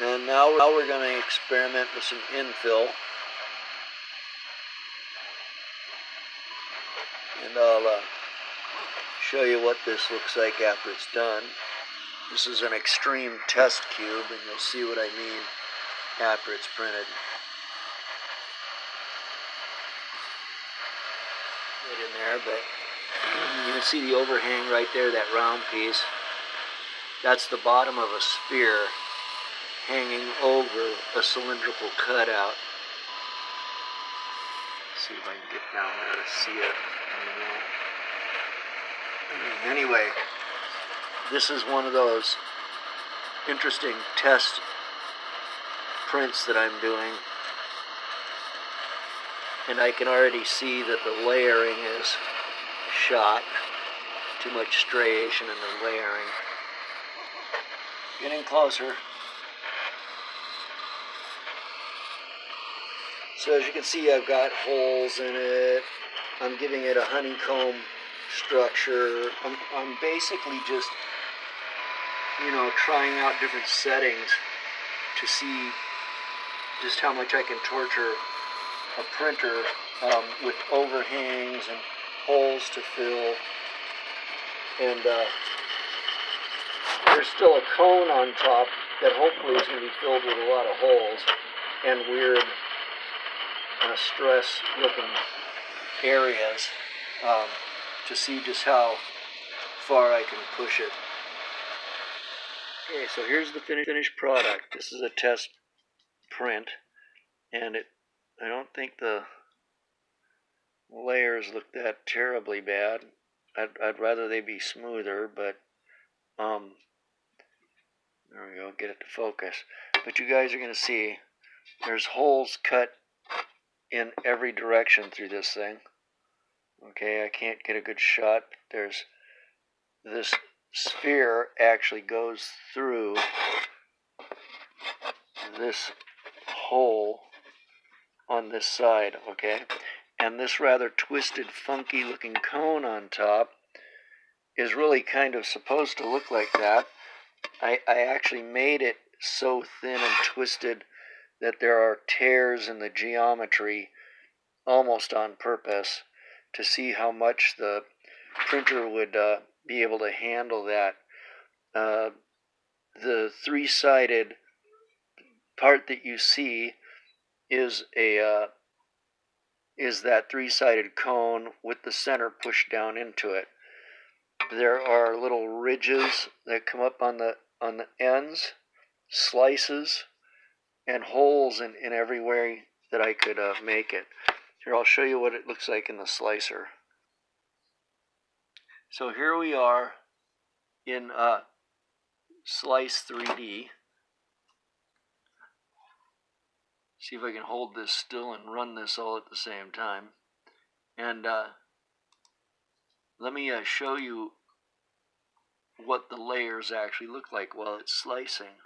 And now we're going to experiment with some infill. And I'll show you what this looks like after it's done. This is an extreme test cube, and you'll see what I mean after it's printed. Right in there, but you can see the overhang right there, that round piece. That's the bottom of a sphere hanging over a cylindrical cutout. See if I can get down there to see it. Anyway, this is one of those interesting test prints that I'm doing. And I can already see that the layering is shot. Too much striation in the layering. Getting closer. So as you can see, I've got holes in it. I'm giving it a honeycomb structure. I'm basically just, trying out different settings to see just how much I can torture a printer with overhangs and holes to fill. And there's still a cone on top that hopefully is going to be filled with a lot of holes and weird stress looking areas to see just how far I can push it. Okay, so here's the finished product. This is a test print, and I don't think the layers look that terribly bad. I'd rather they be smoother, but there we go, get it to focus. But you guys are going to see there's holes cut in every direction through this thing. Okay, I can't get a good shot. There's this sphere actually goes through this hole on this side, okay? And this rather twisted, funky looking cone on top is really kind of supposed to look like that. I actually made it so thin and twisted that there are tears in the geometry almost on purpose to see how much the printer would be able to handle that. The three-sided part that you see is that three-sided cone with the center pushed down into it. There are little ridges that come up on the ends, slices, and holes in every way that I could make it. Here, I'll show you what it looks like in the slicer. So here we are in Slice 3D. See if I can hold this still and run this all at the same time. And let me show you what the layers actually look like while it's slicing.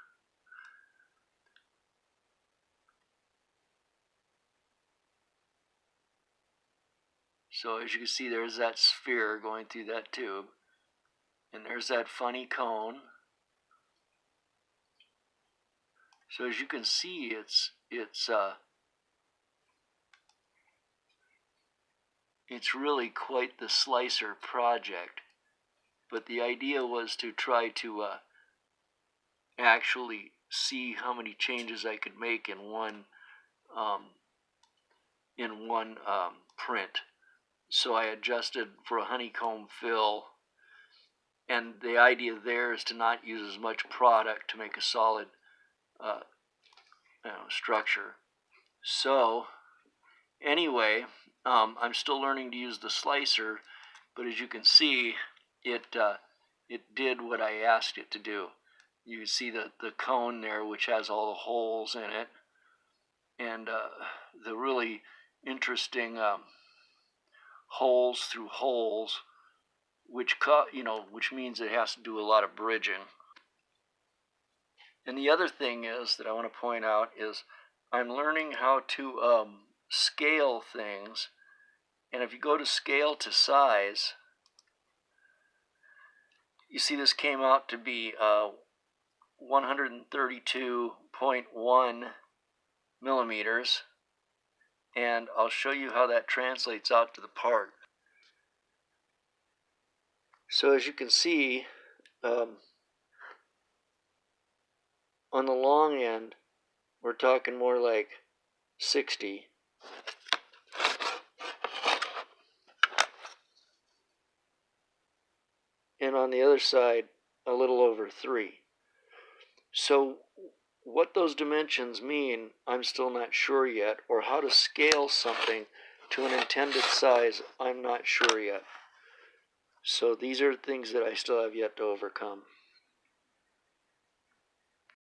So as you can see, there's that sphere going through that tube. And there's that funny cone. So as you can see, it's really quite the slicer project. But the idea was to try to actually see how many changes I could make in one print. So I adjusted for a honeycomb fill, and the idea there is to not use as much product to make a solid structure. So anyway, I'm still learning to use the slicer, but as you can see, it did what I asked it to do. You can see the cone there, which has all the holes in it, and the really interesting holes through holes, which means it has to do a lot of bridging. And the other thing is that I want to point out is I'm learning how to scale things. And if you go to scale to size, you see this came out to be 132.1 millimeters, and I'll show you how that translates out to the part. So as you can see, on the long end, we're talking more like 60. And on the other side, a little over 3. So what those dimensions mean, I'm still not sure yet, or how to scale something to an intended size, I'm not sure yet. So these are things that I still have yet to overcome.